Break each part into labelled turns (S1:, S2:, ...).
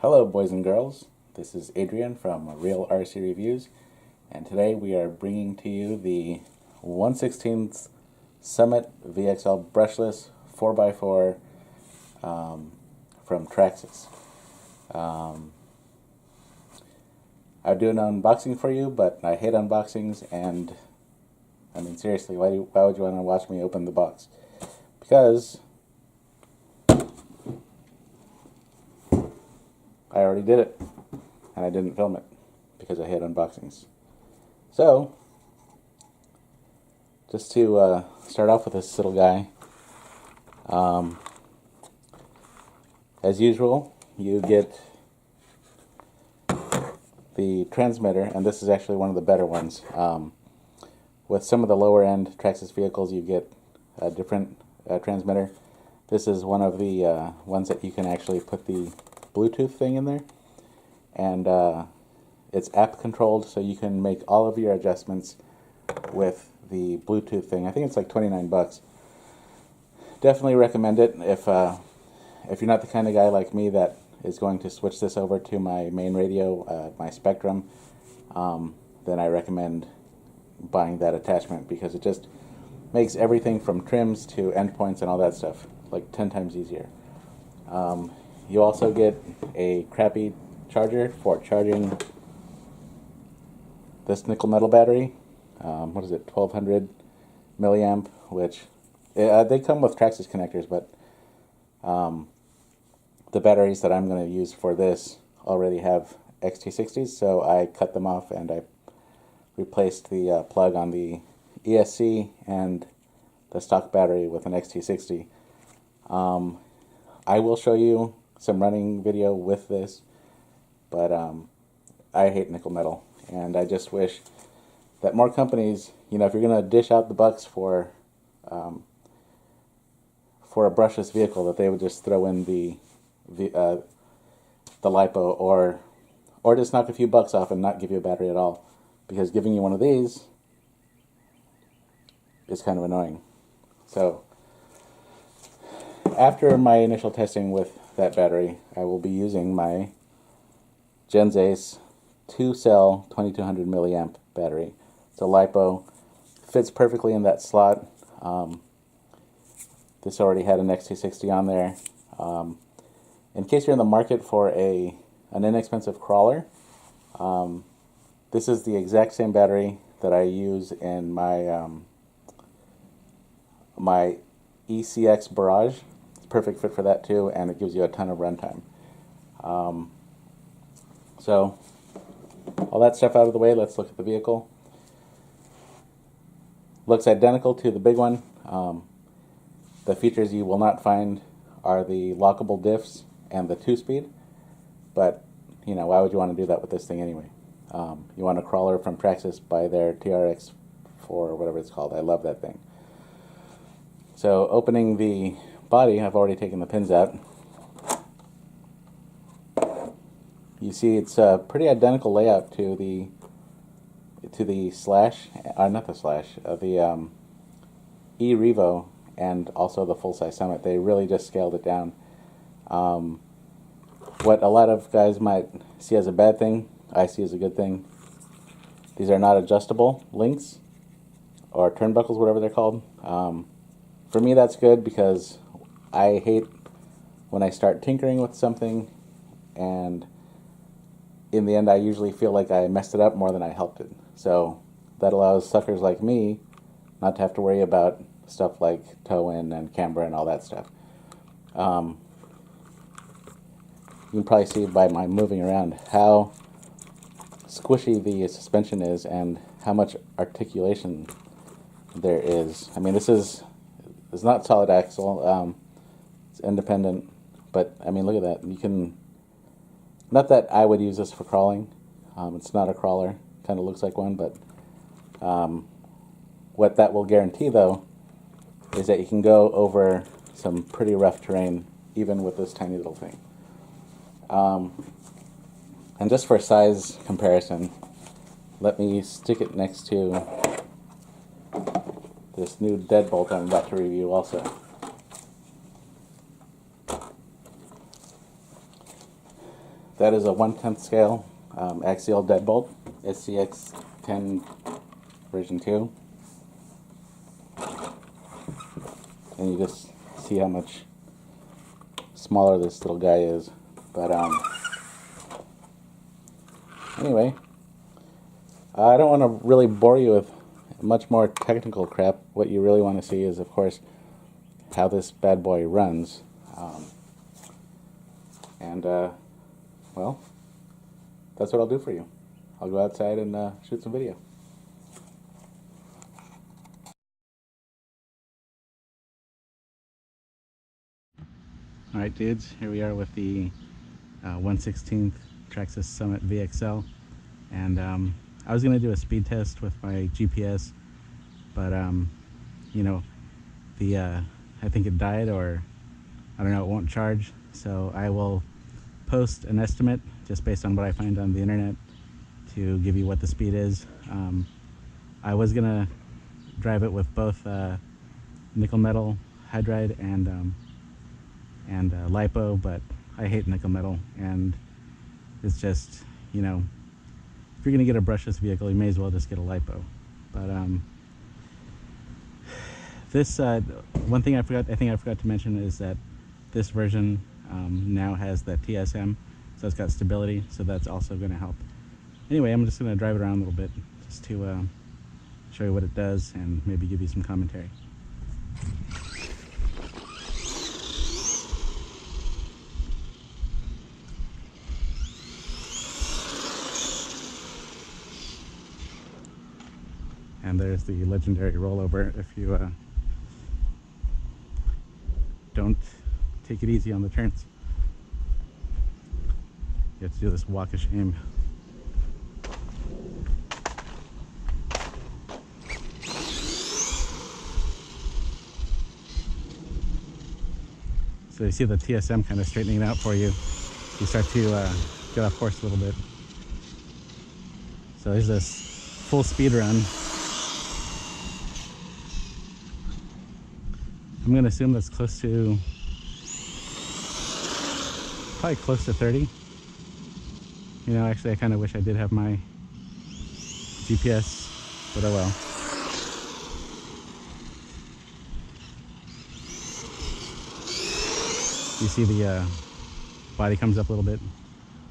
S1: Hello boys and girls, this is Adrian from Real RC Reviews, and today we are bringing to you the 1/16th Summit VXL brushless 4x4 from Traxxas. I'll do an unboxing for you, but I hate unboxings, and I mean seriously, why would you want to watch me open the box? Because I already did it, and I didn't film it because I hate unboxings. So, just to start off with this little guy, as usual, you get the transmitter, and this is actually one of the better ones. With some of the lower end Traxxas vehicles, you get a different transmitter. This is one of the ones that you can actually put the Bluetooth thing in there, and it's app controlled, so you can make all of your adjustments with the Bluetooth thing. I think it's like $29. Definitely recommend it if you're not the kind of guy like me that is going to switch this over to my main radio, my Spectrum. Then I recommend buying that attachment because it just makes everything from trims to endpoints and all that stuff like 10 times easier. You also get a crappy charger for charging this nickel metal battery. What is it, 1200 milliamp, which they come with Traxxas connectors, but the batteries that I'm going to use for this already have XT60s, so I cut them off and I replaced the plug on the ESC and the stock battery with an XT60. I will show you some running video with this, but I hate nickel metal, and I just wish that more companies, you know, if you're going to dish out the bucks for a brushless vehicle, that they would just throw in the LiPo, or just knock a few bucks off and not give you a battery at all, because giving you one of these is kind of annoying. So after my initial testing with that battery, I will be using my Genzace 2-cell 2200 milliamp battery. It's a LiPo, fits perfectly in that slot. This already had an XT60 on there. In case you're in the market for an inexpensive crawler, this is the exact same battery that I use in my my ECX Barrage. Perfect fit for that too, and it gives you a ton of runtime. So all that stuff out of the way, let's look at the vehicle. Looks identical to the big one. The features you will not find are the lockable diffs and the 2-speed, but you know, why would you want to do that with this thing anyway? You want a crawler from Traxxas, buy their TRX4 or whatever it's called. I love that thing. So opening the body, I've already taken the pins out. You see it's a pretty identical layout to the Slash, not the Slash, the E-Revo, and also the full-size Summit. They really just scaled it down. What a lot of guys might see as a bad thing, I see as a good thing. These are not adjustable links, or turnbuckles, whatever they're called. For me, that's good because I hate when I start tinkering with something, and in the end I usually feel like I messed it up more than I helped it. So that allows suckers like me not to have to worry about stuff like toe-in and camber and all that stuff. You can probably see by my moving around how squishy the suspension is and how much articulation there is. I mean, it's not solid axle. It's independent, but I mean, look at that. You can, not that I would use this for crawling. It's not a crawler. Kind of looks like one, but what that will guarantee, though, is that you can go over some pretty rough terrain, even with this tiny little thing. And just for size comparison, let me stick it next to this new deadbolt I'm about to review also. That is a 1/10 scale axial deadbolt, SCX 10 version 2. And you just see how much smaller this little guy is. But anyway, I don't want to really bore you with much more technical crap. What you really want to see is, of course, how this bad boy runs. Well, that's what I'll do for you. I'll go outside and shoot some video. Alright dudes, here we are with the 1/16th Traxxas Summit VXL, and I was going to do a speed test with my GPS, but you know, I think it died, or I don't know, it won't charge, so I will post an estimate just based on what I find on the internet to give you what the speed is. I was going to drive it with both nickel metal hydride and lipo, but I hate nickel metal, and it's just, you know, if you're gonna get a brushless vehicle, you may as well just get a lipo. But this one thing I think I forgot to mention is that this version now has the TSM, so it's got stability, so that's also going to help. Anyway, I'm just going to drive it around a little bit just to show you what it does and maybe give you some commentary. And there's the legendary rollover if you don't take it easy on the turns. You have to do this walk of shame. So you see the TSM kind of straightening it out for you. You start to get off course a little bit. So there's this full speed run. I'm going to assume that's close to, probably close to 30. You know, actually I kind of wish I did have my GPS, but oh well. You see the body comes up a little bit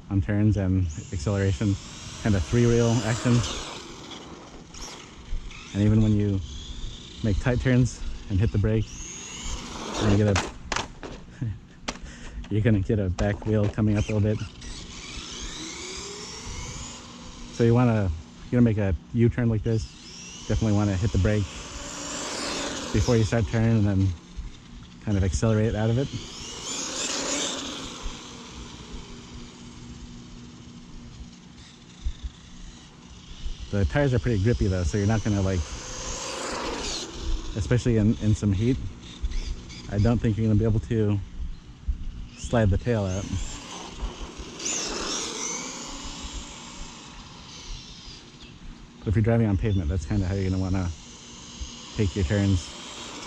S1: on turns and acceleration, kind of three-wheel action. And even when you make tight turns and hit the brake, you're gonna get a back wheel coming up a little bit. So you're gonna make a U-turn like this. Definitely want to hit the brake before you start turning, and then kind of accelerate out of it. The tires are pretty grippy though, so you're not gonna, like, especially in some heat, I don't think you're gonna be able to slide the tail out. But if you're driving on pavement, that's kind of how you're gonna wanna take your turns.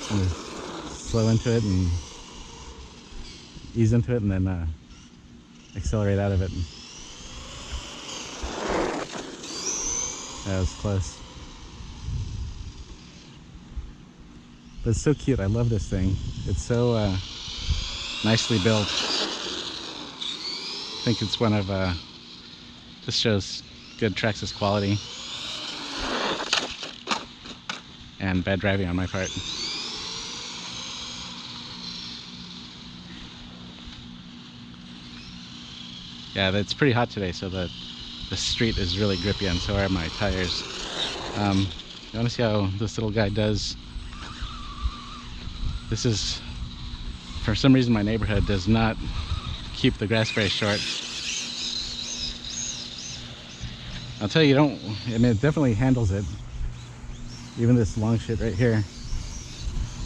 S1: Kind of slow into it and ease into it, and then accelerate out of it. That was close. But it's so cute. I love this thing. It's so nicely built. I think it's one of, just shows good Traxxas quality and bad driving on my part. Yeah, it's pretty hot today, so the street is really grippy, and so are my tires. You want to see how this little guy does? This is, for some reason, my neighborhood does not keep the grass very short. I'll tell you, I mean, it definitely handles it. Even this long shit right here.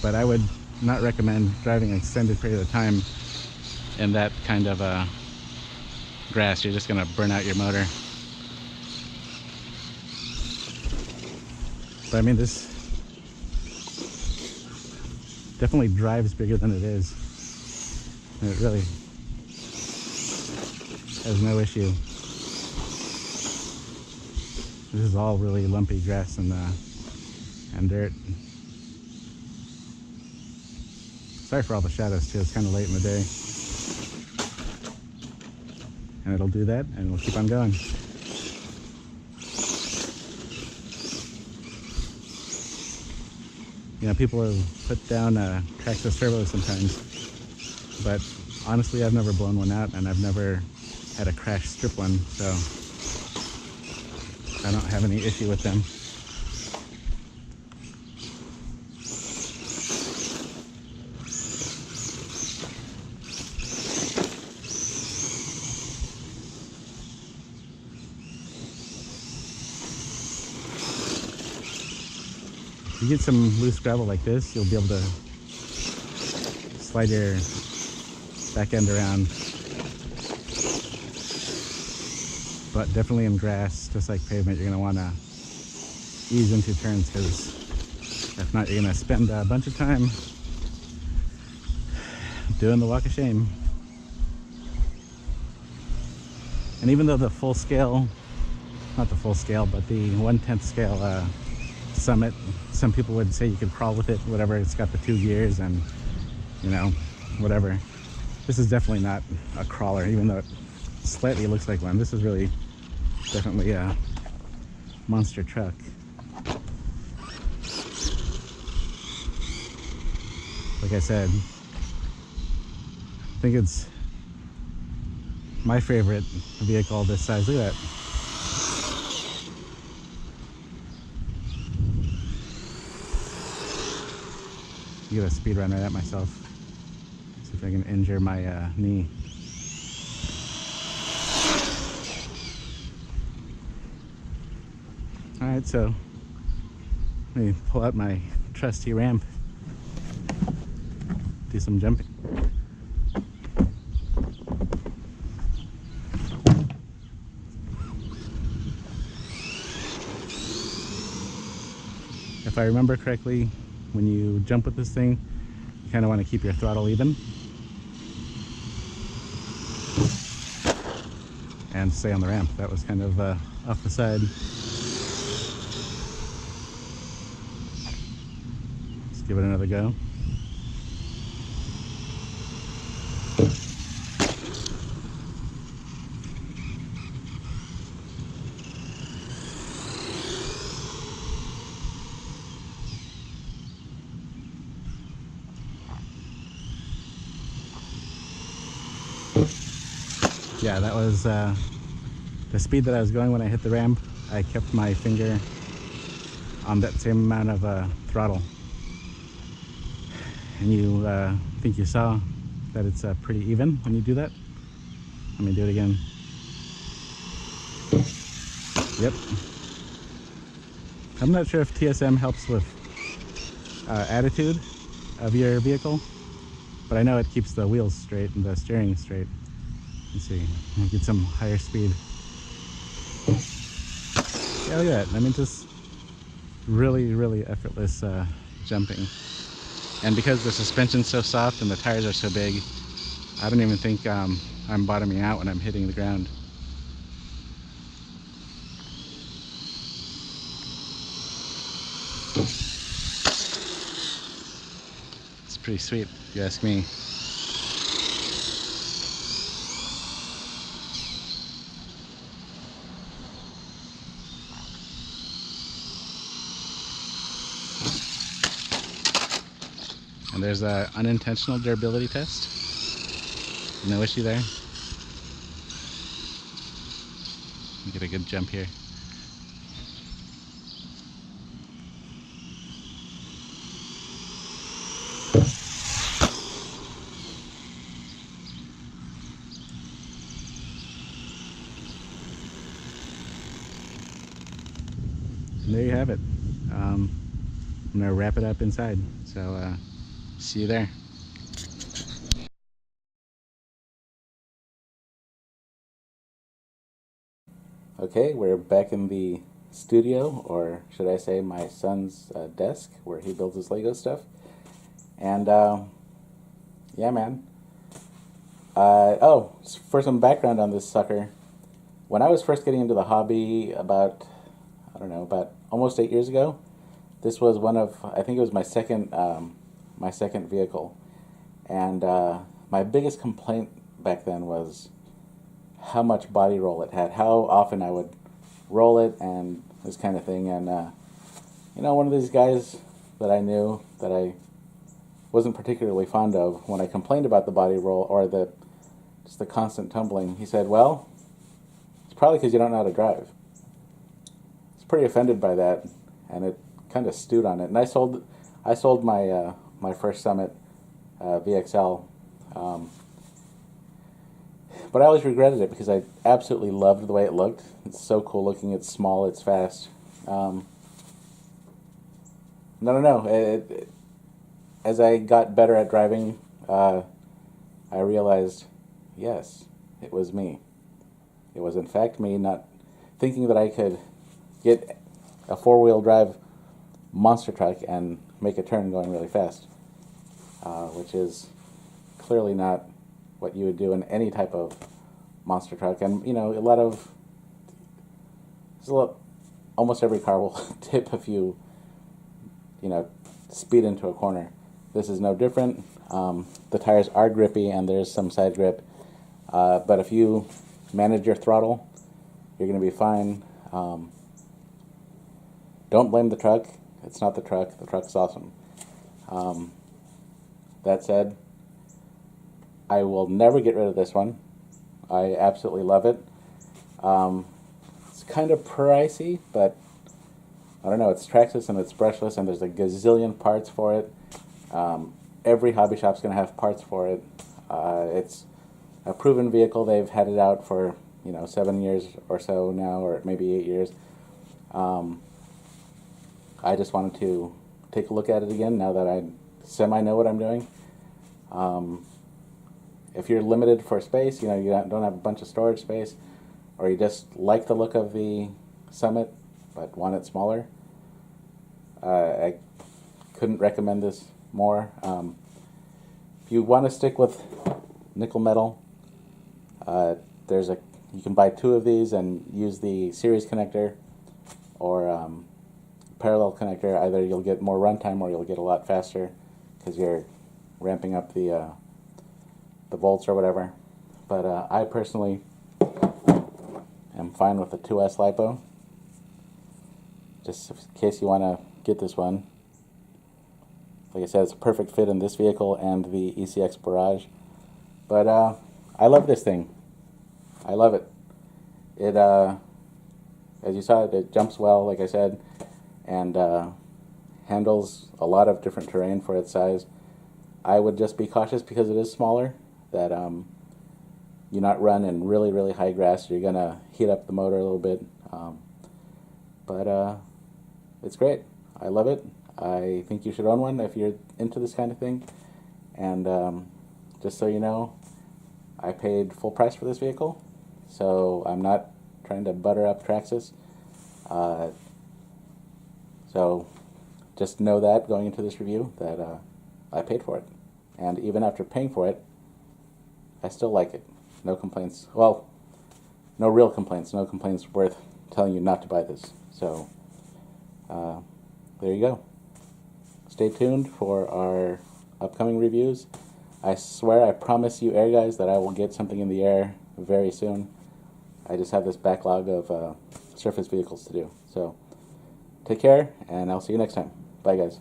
S1: But I would not recommend driving an extended period of time in that kind of grass. You're just gonna burn out your motor. But I mean, this definitely drives bigger than it is. And it really has no issue. This is all really lumpy grass and dirt. Sorry for all the shadows too, it's kind of late in the day. And it'll do that, and it'll keep on going. You know, people have put down Traxxas turbos sometimes, but honestly, I've never blown one out, and I've never had a crash strip one, so I don't have any issue with them. If you get some loose gravel like this, you'll be able to slide your back end around. But definitely in grass, just like pavement, you're going to want to ease into turns, because if not, you're going to spend a bunch of time doing the walk of shame. And even though the full scale, not the full scale, but the 1/10 scale Summit, some people would say you could crawl with it, whatever, it's got the 2 gears and, you know, whatever. This is definitely not a crawler, even though it slightly looks like one. This is really definitely a monster truck. Like I said, I think it's my favorite vehicle this size. Look at that. I'm gonna speed run right at myself. See if I can injure my knee. Alright, so let me pull out my trusty ramp. Do some jumping. If I remember correctly, when you jump with this thing, you kind of want to keep your throttle even and stay on the ramp. That was kind of off the side. Let's give it another go. Yeah, that was the speed that I was going when I hit the ramp. I kept my finger on that same amount of throttle. And you think you saw that it's pretty even when you do that? Let me do it again. Yep. I'm not sure if TSM helps with attitude of your vehicle, but I know it keeps the wheels straight and the steering straight. Let's see, I'll get some higher speed. Yeah, look at that. I mean, just really, really effortless jumping. And because the suspension's so soft and the tires are so big, I don't even think I'm bottoming out when I'm hitting the ground. It's pretty sweet, if you ask me. And there's an unintentional durability test. No issue there. Get a good jump here. And there you have it. I'm gonna wrap it up inside. So see you there. Okay, we're back in the studio, or should I say my son's desk, where he builds his Lego stuff. And yeah, man, Oh, for some background on this sucker, when I was first getting into the hobby about, I don't know, about almost 8 years ago, this was one of, I think it was my second vehicle. And my biggest complaint back then was how much body roll it had, how often I would roll it and this kind of thing. And, one of these guys that I knew that I wasn't particularly fond of, when I complained about the body roll or just the constant tumbling, he said, well, it's probably because you don't know how to drive. I was pretty offended by that, and it kind of stewed on it. And I sold my my first Summit VXL, but I always regretted it because I absolutely loved the way it looked. It's so cool looking. It's small. It's fast. I don't know. As I got better at driving, I realized, yes, it was me. It was in fact me not thinking that I could get a four-wheel drive monster truck and make a turn going really fast, which is clearly not what you would do in any type of monster truck. And almost every car will tip if you speed into a corner. This is no different. The tires are grippy and there's some side grip, but if you manage your throttle, you're going to be fine. Don't blame the truck. It's not the truck. The truck's awesome. That said, I will never get rid of this one. I absolutely love it. It's kind of pricey, but I don't know. It's Traxxas and it's brushless, and there's a gazillion parts for it. Every hobby shop's going to have parts for it. It's a proven vehicle. They've had it out for 7 years or so now, or maybe 8 years. I just wanted to take a look at it again now that I semi-know what I'm doing. If you're limited for space, you don't have a bunch of storage space, or you just like the look of the Summit but want it smaller, I couldn't recommend this more. If you want to stick with nickel metal, you can buy 2 of these and use the series connector or parallel connector. Either you'll get more runtime or you'll get a lot faster because you're ramping up the volts or whatever. But I personally am fine with the 2S LiPo. Just in case you want to get this one. Like I said, it's a perfect fit in this vehicle and the ECX Barrage. But I love this thing. I love it. It, as you saw, it jumps well, like I said, and handles a lot of different terrain for its size. I would just be cautious because it is smaller, that you not run in really, really high grass. You're going to heat up the motor a little bit. But it's great. I love it. I think you should own one if you're into this kind of thing. And just so you know, I paid full price for this vehicle, so I'm not trying to butter up Traxxas. So just know that going into this review, that I paid for it. And even after paying for it, I still like it. No complaints. Well, no real complaints. No complaints worth telling you not to buy this. So there you go. Stay tuned for our upcoming reviews. I swear, I promise you, air guys, that I will get something in the air very soon. I just have this backlog of surface vehicles to do. So take care, and I'll see you next time. Bye, guys.